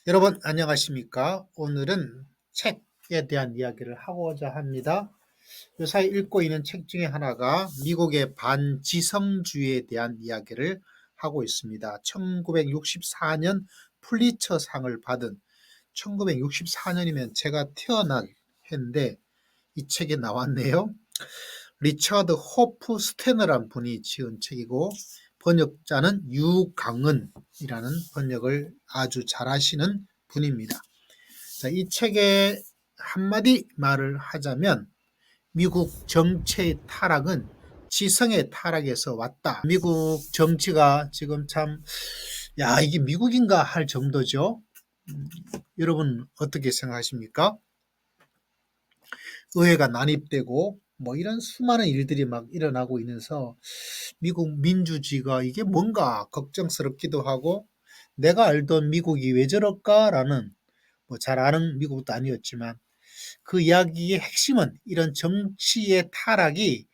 여러분 안녕하십니까? 오늘은 책에 대한 이야기를 하고자 합니다. 요사이 읽고 있는 책 중에 하나가 미국의 반지성주의에 대한 이야기를 하고 있습니다. 1964년 풀리처상을 받은 1964년이면 제가 태어날 해인데 이 책에 나왔네요. 리처드 호프 스테너란 분이 지은 책이고 번역자는 유강은이라는 번역을 아주 잘하시는 분입니다. 자, 이 책에 한마디 말을 하자면 미국 정치의 타락은 지성의 타락에서 왔다. 미국 정치가 지금 참, 야, 이게 미국인가 할 정도죠. 여러분 어떻게 생각하십니까? 의회가 난입되고 뭐 이런 수많은 일들이 막 일어나고 있면서 미국 민주주의가 이게 뭔가 걱정스럽기도 하고 내가 알던 미국이 왜 저럴까라는 뭐 잘 아는 미국도 아니었지만 그 이야기의 핵심은 이런 정치의 타락이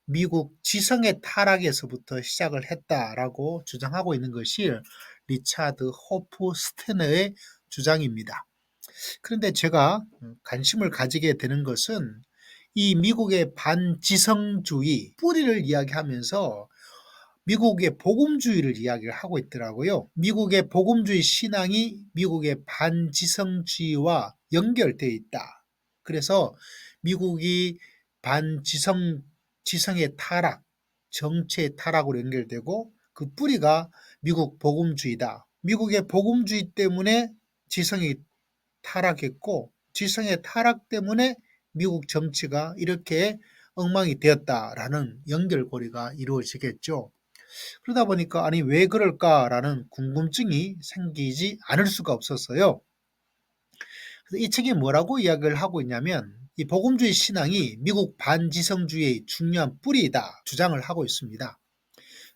미국 지성의 타락에서부터 시작을 했다라고 주장하고 있는 것이 리차드 호프 스테너의 주장입니다. 그런데 제가 관심을 가지게 되는 것은 이 미국의 반지성주의 뿌리를 이야기하면서 미국의 복음주의를 이야기를 하고 있더라고요. 미국의 복음주의 신앙이 미국의 반지성주의와 연결되어 있다. 그래서 미국이 지성의 타락, 정치의 타락으로 연결되고 그 뿌리가 미국 복음주의다. 미국의 복음주의 때문에 지성이 타락했고 지성의 타락 때문에 미국 정치가 이렇게 엉망이 되었다라는 연결고리가 이루어지겠죠. 그러다 보니까 아니 왜 그럴까라는 궁금증이 생기지 않을 수가 없었어요. 그래서 이 책이 뭐라고 이야기를 하고 있냐면 이 복음주의 신앙이 미국 반지성주의의 중요한 뿌리이다 주장을 하고 있습니다.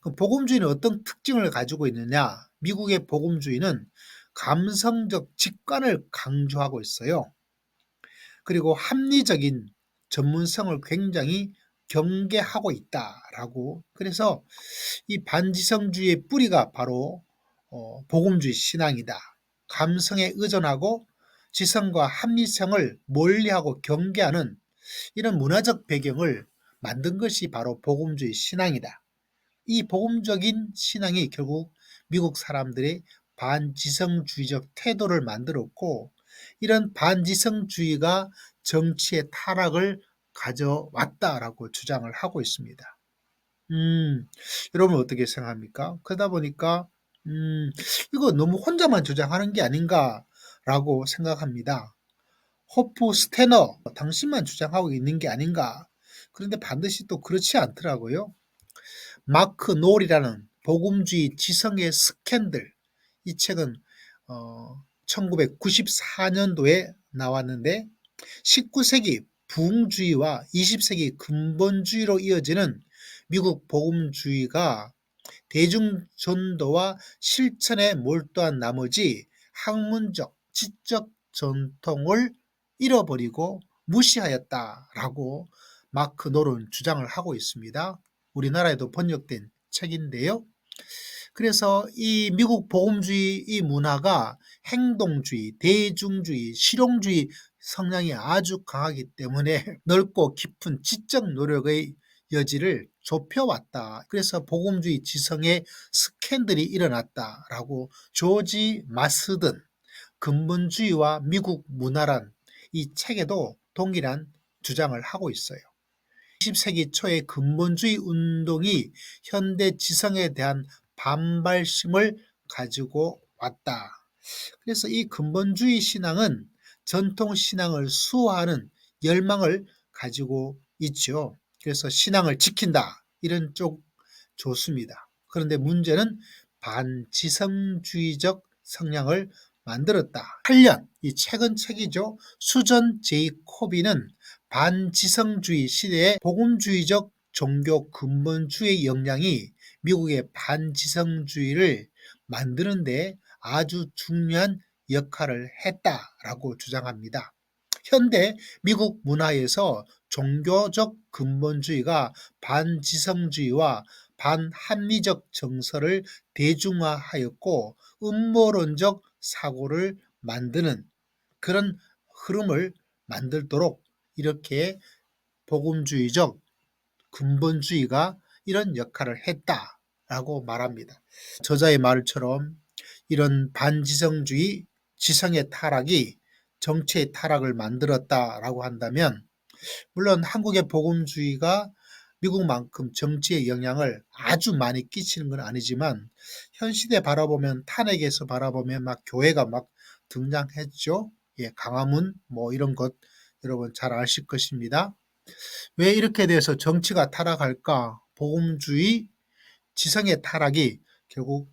그 복음주의는 어떤 특징을 가지고 있느냐? 미국의 복음주의는 감성적 직관을 강조하고 있어요. 그리고 합리적인 전문성을 굉장히 경계하고 있다라고. 그래서 이 반지성주의의 뿌리가 바로 복음주의 신앙이다. 감성에 의존하고 지성과 합리성을 멀리하고 경계하는 이런 문화적 배경을 만든 것이 바로 복음주의 신앙이다. 이 복음적인 신앙이 결국 미국 사람들의 반지성주의적 태도를 만들었고 이런 반지성주의가 정치의 타락을 가져왔다라고 주장을 하고 있습니다. 여러분 어떻게 생각합니까? 그러다 보니까 이거 너무 혼자만 주장하는 게 아닌가라고 생각합니다. 호프 스테너 당신만 주장하고 있는 게 아닌가. 그런데 반드시 또 그렇지 않더라고요. 마크 놀이라는 복음주의 지성의 스캔들 이 책은 1994년도에 나왔는데 19세기 부흥주의와 20세기 근본주의로 이어지는 미국 복음주의가 대중전도와 실천에 몰두한 나머지 학문적, 지적 전통을 잃어버리고 무시하였다라고 마크 놀은 주장을 하고 있습니다. 우리나라에도 번역된 책인데요. 그래서 이 미국 복음주의 이 문화가 행동주의, 대중주의, 실용주의 성향이 아주 강하기 때문에 넓고 깊은 지적 노력의 여지를 좁혀왔다. 그래서 복음주의 지성의 스캔들이 일어났다라고 조지 마스든 근본주의와 미국 문화란 이 책에도 동일한 주장을 하고 있어요. 20세기 초의 근본주의 운동이 현대 지성에 대한 반발심을 가지고 왔다. 그래서 이 근본주의 신앙은 전통 신앙을 수호하는 열망을 가지고 있죠. 그래서 신앙을 지킨다. 이런 쪽 좋습니다. 그런데 문제는 반지성주의적 성향을 만들었다. 8년, 이 최근 책이죠. 수전 제이코비는 반지성주의 시대의 복음주의적 종교 근본주의 역량이 미국의 반지성주의를 만드는데 아주 중요한 역할을 했다라고 주장합니다. 현대 미국 문화에서 종교적 근본주의가 반지성주의와 반합리적 정서를 대중화하였고 음모론적 사고를 만드는 그런 흐름을 만들도록 이렇게 복음주의적 근본주의가 이런 역할을 했다라고 말합니다. 저자의 말처럼 이런 반지성주의 지성의 타락이 정치의 타락을 만들었다라고 한다면 물론 한국의 복음주의가 미국만큼 정치에 영향을 아주 많이 끼치는 건 아니지만 현 시대 바라보면 탄핵에서 바라보면 막 교회가 막 등장했죠. 예, 강화문 뭐 이런 것 여러분 잘 아실 것입니다. 왜 이렇게 돼서 정치가 타락할까? 복음주의 지성의 타락이 결국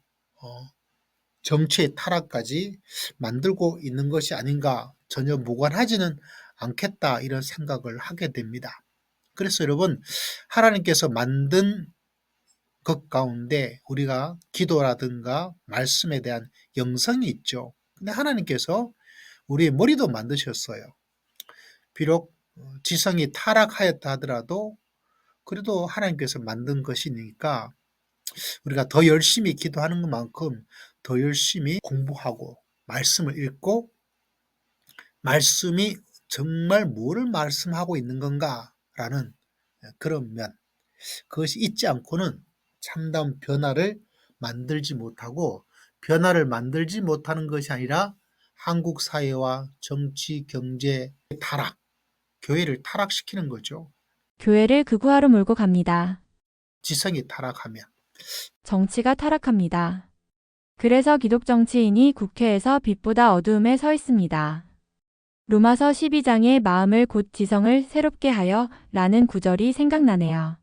정치의 타락까지 만들고 있는 것이 아닌가 전혀 무관하지는 않겠다 이런 생각을 하게 됩니다. 그래서 여러분 하나님께서 만든 것 가운데 우리가 기도라든가 말씀에 대한 영성이 있죠. 근데 하나님께서 우리의 머리도 만드셨어요. 비록 지성이 타락하였다 하더라도 그래도 하나님께서 만든 것이니까 우리가 더 열심히 기도하는 것만큼 더 열심히 공부하고 말씀을 읽고 말씀이 정말 뭐를 말씀하고 있는 건가라는 그런 면 그것이 있지 않고는 참다운 변화를 만들지 못하고 변화를 만들지 못하는 것이 아니라 한국 사회와 정치, 경제 타락, 교회를 타락시키는 거죠. 교회를 극우화로 몰고 갑니다. 지성이 타락하면. 정치가 타락합니다. 그래서 기독 정치인이 국회에서 빛보다 어두움에 서 있습니다. 로마서 12장의 마음을 곧 지성을 새롭게 하여 라는 구절이 생각나네요.